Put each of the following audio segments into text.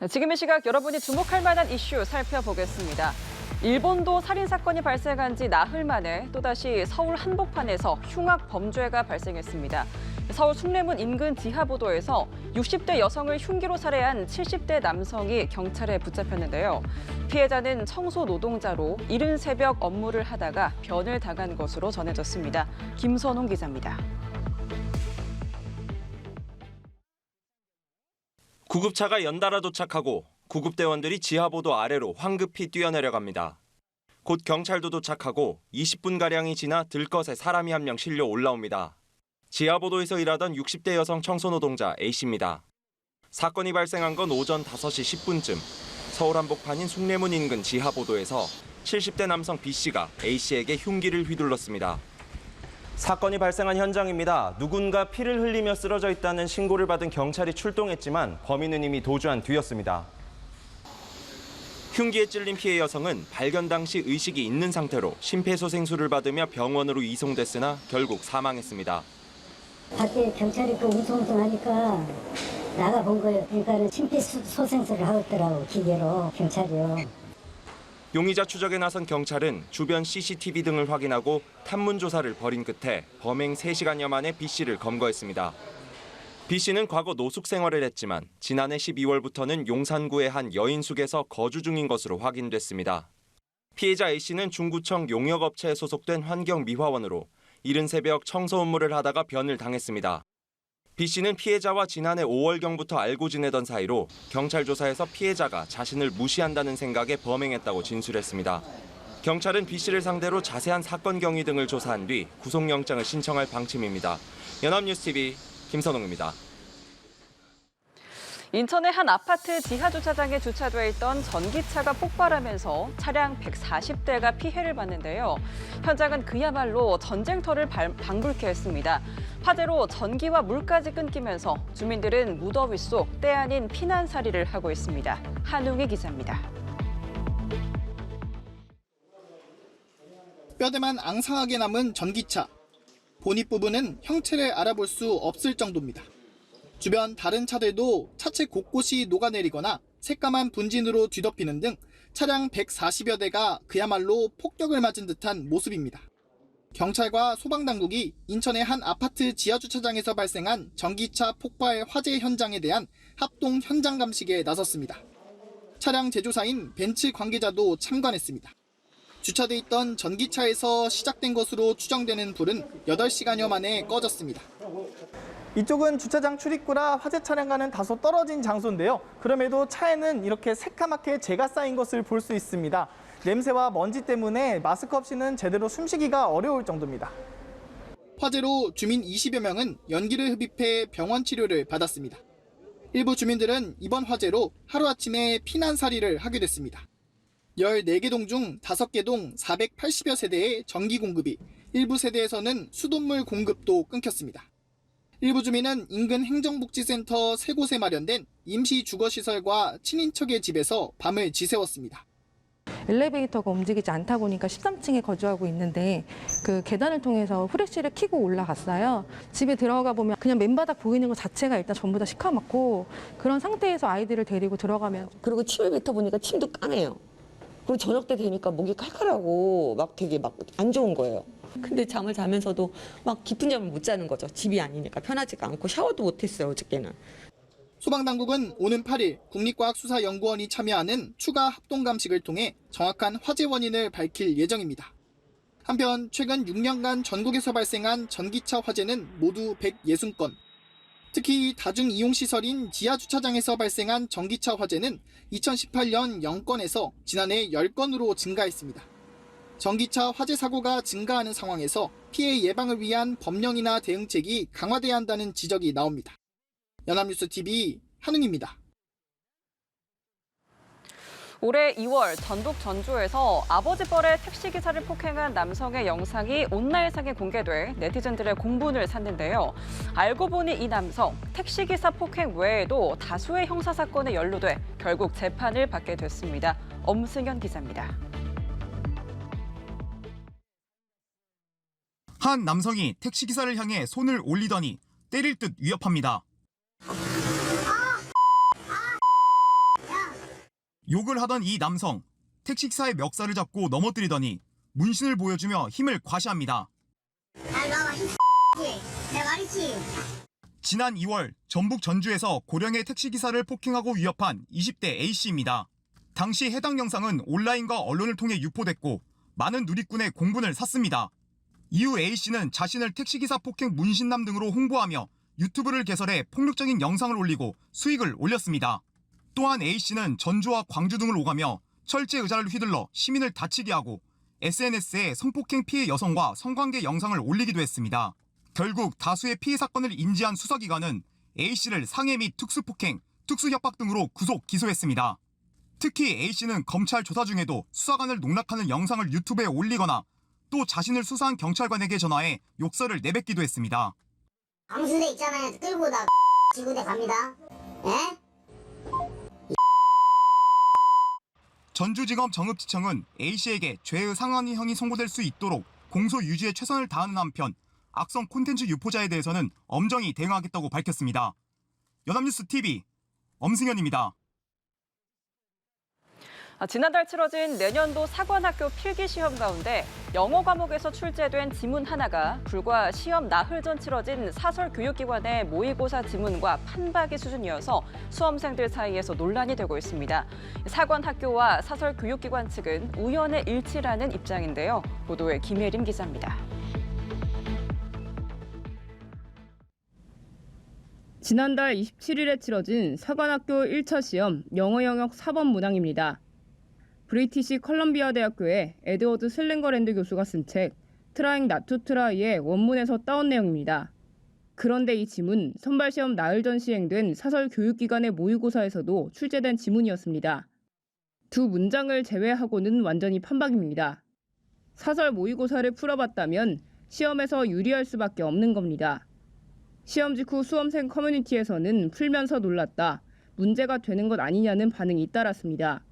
지금 이 시각 여러분이 주목할 만한 이슈 살펴보겠습니다. 일본도 살인사건이 발생한 지 나흘 만에 또다시 서울 한복판에서 흉악 범죄가 발생했습니다. 서울 숭례문 인근 지하보도에서 60대 여성을 흉기로 살해한 70대 남성이 경찰에 붙잡혔는데요. 피해자는 청소 노동자로 이른 새벽 업무를 하다가 변을 당한 것으로 전해졌습니다. 김선홍 기자입니다. 구급차가 연달아 도착하고 구급대원들이 지하보도 아래로 황급히 뛰어내려갑니다. 곧 경찰도 도착하고 20분가량이 지나 들것에 사람이 한 명 실려 올라옵니다. 지하보도에서 일하던 60대 여성 청소노동자 A씨입니다. 사건이 발생한 건 오전 5시 10분쯤 서울 한복판인 숭례문 인근 지하보도에서 70대 남성 B씨가 A씨에게 흉기를 휘둘렀습니다. 사건이 발생한 현장입니다. 누군가 피를 흘리며 쓰러져 있다는 신고를 받은 경찰이 출동했지만 범인은 이미 도주한 뒤였습니다. 흉기에 찔린 피해 여성은 발견 당시 의식이 있는 상태로 심폐소생술을 받으며 병원으로 이송됐으나 결국 사망했습니다. 밖에 경찰이 웅성웅성하니까 나가본 거예요. 그러니까 심폐소생술을 하고 있더라고, 기계로, 경찰이요. 용의자 추적에 나선 경찰은 주변 CCTV 등을 확인하고 탐문 조사를 벌인 끝에 범행 3시간여 만에 B씨를 검거했습니다. B씨는 과거 노숙 생활을 했지만 지난해 12월부터는 용산구의 한 여인숙에서 거주 중인 것으로 확인됐습니다. 피해자 A씨는 중구청 용역업체에 소속된 환경미화원으로 이른 새벽 청소 업무를 하다가 변을 당했습니다. B씨는 피해자와 지난해 5월경부터 알고 지내던 사이로 경찰 조사에서 피해자가 자신을 무시한다는 생각에 범행했다고 진술했습니다. 경찰은 B씨를 상대로 자세한 사건 경위 등을 조사한 뒤 구속영장을 신청할 방침입니다. 연합뉴스TV 김선홍입니다. 인천의 한 아파트 지하주차장에 주차돼 있던 전기차가 폭발하면서 차량 140대가 피해를 봤는데요. 현장은 그야말로 전쟁터를 방불케 했습니다. 화재로 전기와 물까지 끊기면서 주민들은 무더위 속 때 아닌 피난살이를 하고 있습니다. 한웅희 기자입니다. 뼈대만 앙상하게 남은 전기차. 보닛 부분은 형체를 알아볼 수 없을 정도입니다. 주변 다른 차들도 차체 곳곳이 녹아내리거나 새까만 분진으로 뒤덮이는 등 차량 140여 대가 그야말로 폭격을 맞은 듯한 모습입니다. 경찰과 소방당국이 인천의 한 아파트 지하주차장에서 발생한 전기차 폭발 화재 현장에 대한 합동 현장 감식에 나섰습니다. 차량 제조사인 벤츠 관계자도 참관했습니다. 주차돼 있던 전기차에서 시작된 것으로 추정되는 불은 8시간여 만에 꺼졌습니다. 이쪽은 주차장 출입구라 화재 차량과는 다소 떨어진 장소인데요. 그럼에도 차에는 이렇게 새까맣게 재가 쌓인 것을 볼 수 있습니다. 냄새와 먼지 때문에 마스크 없이는 제대로 숨쉬기가 어려울 정도입니다. 화재로 주민 20여 명은 연기를 흡입해 병원 치료를 받았습니다. 일부 주민들은 이번 화재로 하루아침에 피난살이를 하게 됐습니다. 14개 동 중 5개 동 480여 세대의 전기 공급이, 일부 세대에서는 수돗물 공급도 끊겼습니다. 일부 주민은 인근 행정복지센터 3곳에 마련된 임시 주거시설과 친인척의 집에서 밤을 지새웠습니다. 엘리베이터가 움직이지 않다 보니까 13층에 거주하고 있는데 그 계단을 통해서 후레쉬를 켜고 올라갔어요. 집에 들어가 보면 그냥 맨바닥 보이는 것 자체가 일단 전부 다 시커멓고 그런 상태에서 아이들을 데리고 들어가면 그리고 침을 뱉어보니까 침도 까매요. 그리고 저녁 때 되니까 목이 칼칼하고 막 되게 막 안 좋은 거예요. 근데 잠을 자면서도 막 깊은 잠을 못 자는 거죠. 집이 아니니까 편하지가 않고 샤워도 못 했어요, 어저께는. 소방당국은 오는 8일 국립과학수사연구원이 참여하는 추가 합동감식을 통해 정확한 화재 원인을 밝힐 예정입니다. 한편 최근 6년간 전국에서 발생한 전기차 화재는 모두 160건. 특히 다중이용시설인 지하주차장에서 발생한 전기차 화재는 2018년 0건에서 지난해 10건으로 증가했습니다. 전기차 화재 사고가 증가하는 상황에서 피해 예방을 위한 법령이나 대응책이 강화돼야 한다는 지적이 나옵니다. 연합뉴스TV 한웅입니다. 올해 2월 전북 전주에서 아버지 뻘에 택시기사를 폭행한 남성의 영상이 온라인상에 공개돼 네티즌들의 공분을 샀는데요. 알고 보니 이 남성 택시기사 폭행 외에도 다수의 형사사건에 연루돼 결국 재판을 받게 됐습니다. 엄승현 기자입니다. 한 남성이 택시기사를 향해 손을 올리더니 때릴 듯 위협합니다. 욕을 하던 이 남성, 택시기사의 멱살을 잡고 넘어뜨리더니 문신을 보여주며 힘을 과시합니다. 내 말이지. 지난 2월 전북 전주에서 고령의 택시기사를 폭행하고 위협한 20대 A씨입니다. 당시 해당 영상은 온라인과 언론을 통해 유포됐고 많은 누리꾼의 공분을 샀습니다. 이후 A씨는 자신을 택시기사 폭행 문신남 등으로 홍보하며 유튜브를 개설해 폭력적인 영상을 올리고 수익을 올렸습니다. 또한 A씨는 전주와 광주 등을 오가며 철제 의자를 휘둘러 시민을 다치게 하고 SNS에 성폭행 피해 여성과 성관계 영상을 올리기도 했습니다. 결국 다수의 피해 사건을 인지한 수사기관은 A씨를 상해 및 특수폭행, 특수협박 등으로 구속, 기소했습니다. 특히 A씨는 검찰 조사 중에도 수사관을 농락하는 영상을 유튜브에 올리거나 또 자신을 수사한 경찰관에게 전화해 욕설을 내뱉기도 했습니다. 암수대 있잖아요. 끌고 다 지구대 갑니다. 예? 전주지검 정읍지청은 A씨에게 죄의 상한형이 선고될 수 있도록 공소 유지에 최선을 다하는 한편 악성 콘텐츠 유포자에 대해서는 엄정히 대응하겠다고 밝혔습니다. 연합뉴스 TV 엄승현입니다. 지난달 치러진 내년도 사관학교 필기시험 가운데 영어 과목에서 출제된 지문 하나가 불과 시험 나흘 전 치러진 사설교육기관의 모의고사 지문과 판박이 수준이어서 수험생들 사이에서 논란이 되고 있습니다. 사관학교와 사설교육기관 측은 우연의 일치라는 입장인데요. 보도에 김예림 기자입니다. 지난달 27일에 치러진 사관학교 1차 시험 영어 영역 4번 문항입니다. 브리티시 컬럼비아 대학교의 에드워드 슬링거랜드 교수가 쓴 책 트라잉 not to try의 원문에서 따온 내용입니다. 그런데 이 지문 선발 시험 나흘 전 시행된 사설 교육기관의 모의고사에서도 출제된 지문이었습니다. 두 문장을 제외하고는 완전히 판박입니다. 사설 모의고사를 풀어봤다면 시험에서 유리할 수밖에 없는 겁니다. 시험 직후 수험생 커뮤니티에서는 풀면서 놀랐다, 문제가 되는 것 아니냐는 반응이 잇따랐습니다.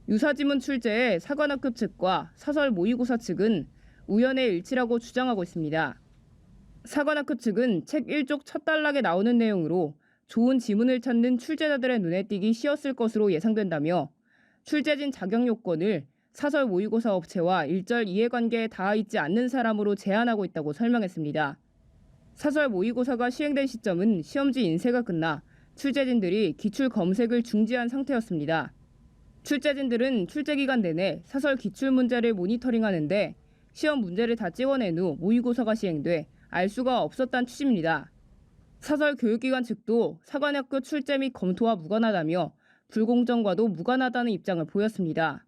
유사지문 출제에 사관학교 측과 사설 모의고사 측은 우연의 일치라고 주장하고 있습니다. 사관학교 측은 책 1쪽 첫 단락에 나오는 내용으로 좋은 지문을 찾는 출제자들의 눈에 띄기 쉬웠을 것으로 예상된다며 출제진 자격 요건을 사설 모의고사 업체와 일절 이해관계에 닿아 있지 않는 사람으로 제한하고 있다고 설명했습니다. 사설 모의고사가 시행된 시점은 시험지 인쇄가 끝나 출제진들이 기출 검색을 중지한 상태였습니다. 출제진들은 출제 기간 내내 사설 기출 문제를 모니터링하는데 시험 문제를 다 찍어낸 후 모의고사가 시행돼 알 수가 없었다는 취지입니다. 사설 교육기관 측도 사관학교 출제 및 검토와 무관하다며 불공정과도 무관하다는 입장을 보였습니다.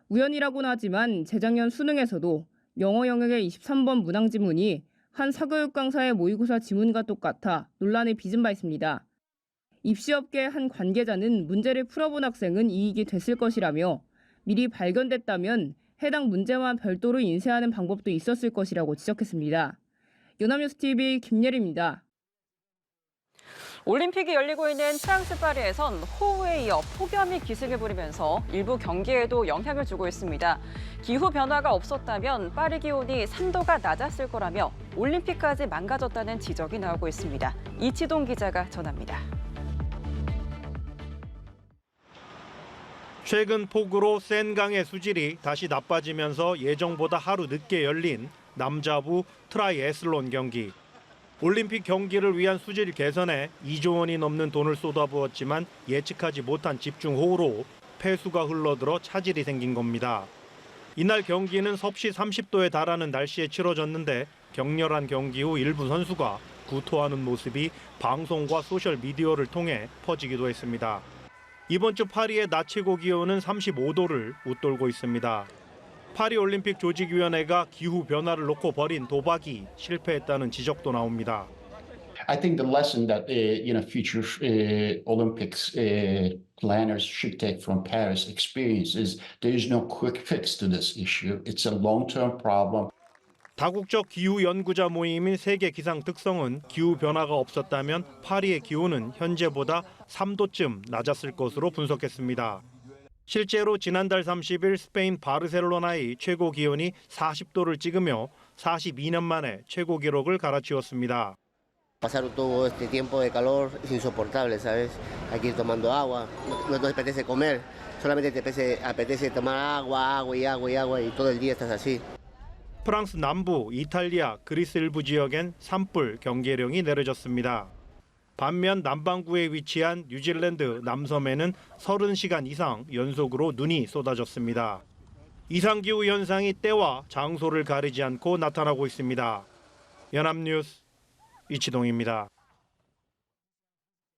우연이라고는 하지만 재작년 수능에서도 영어 영역의 23번 문항 지문이 한 사교육 강사의 모의고사 지문과 똑같아 논란을 빚은 바 있습니다. 입시업계 한 관계자는 문제를 풀어본 학생은 이익이 됐을 것이라며 미리 발견됐다면 해당 문제만 별도로 인쇄하는 방법도 있었을 것이라고 지적했습니다. 연합뉴스TV 김예리입니다. 올림픽이 열리고 있는 프랑스 파리에선 호우에 이어 폭염이 기승을 부리면서 일부 경기에도 영향을 주고 있습니다. 기후 변화가 없었다면 파리 기온이 3도가 낮았을 거라며 올림픽까지 망가졌다는 지적이 나오고 있습니다. 이치동 기자가 전합니다. 최근 폭우로 센강의 수질이 다시 나빠지면서 예정보다 하루 늦게 열린 남자부 트라이애슬론 경기. 올림픽 경기를 위한 수질 개선에 2조 원이 넘는 돈을 쏟아부었지만 예측하지 못한 집중호우로 폐수가 흘러들어 차질이 생긴 겁니다. 이날 경기는 섭씨 30도에 달하는 날씨에 치러졌는데 격렬한 경기 후 일부 선수가 구토하는 모습이 방송과 소셜미디어를 통해 퍼지기도 했습니다. 이번 주 파리의 낮 최고 기온은 35도를 웃돌고 있습니다. 파리올림픽 조직위원회가 기후 변화를 놓고 벌인 도박이 실패했다는 지적도 나옵니다. I think the lesson that future Olympics planners should take from Paris experience is there is no quick fix to this issue. It's a long-term problem. 다국적 기후 연구자 모임인 세계 기상 특성은 기후 변화가 없었다면 파리의 기온은 현재보다 3도쯤 낮았을 것으로 분석했습니다. 실제로 지난달 30일 스페인 바르셀로나의 최고 기온이 40도를 찍으며 42년 만에 최고 기록을 갈아치웠습니다. Pasar todo este tiempo de calor es insoportable, ¿sabes? Hay que ir tomando agua, no te apetece comer, solamente te apetece tomar agua y todo el día estás así. 프랑스 남부, 이탈리아, 그리스 일부 지역엔 산불 경계령이 내려졌습니다. 반면 남반구에 위치한 뉴질랜드 남섬에는 30시간 이상 연속으로 눈이 쏟아졌습니다. 이상기후 현상이 때와 장소를 가리지 않고 나타나고 있습니다. 연합뉴스 이치동입니다.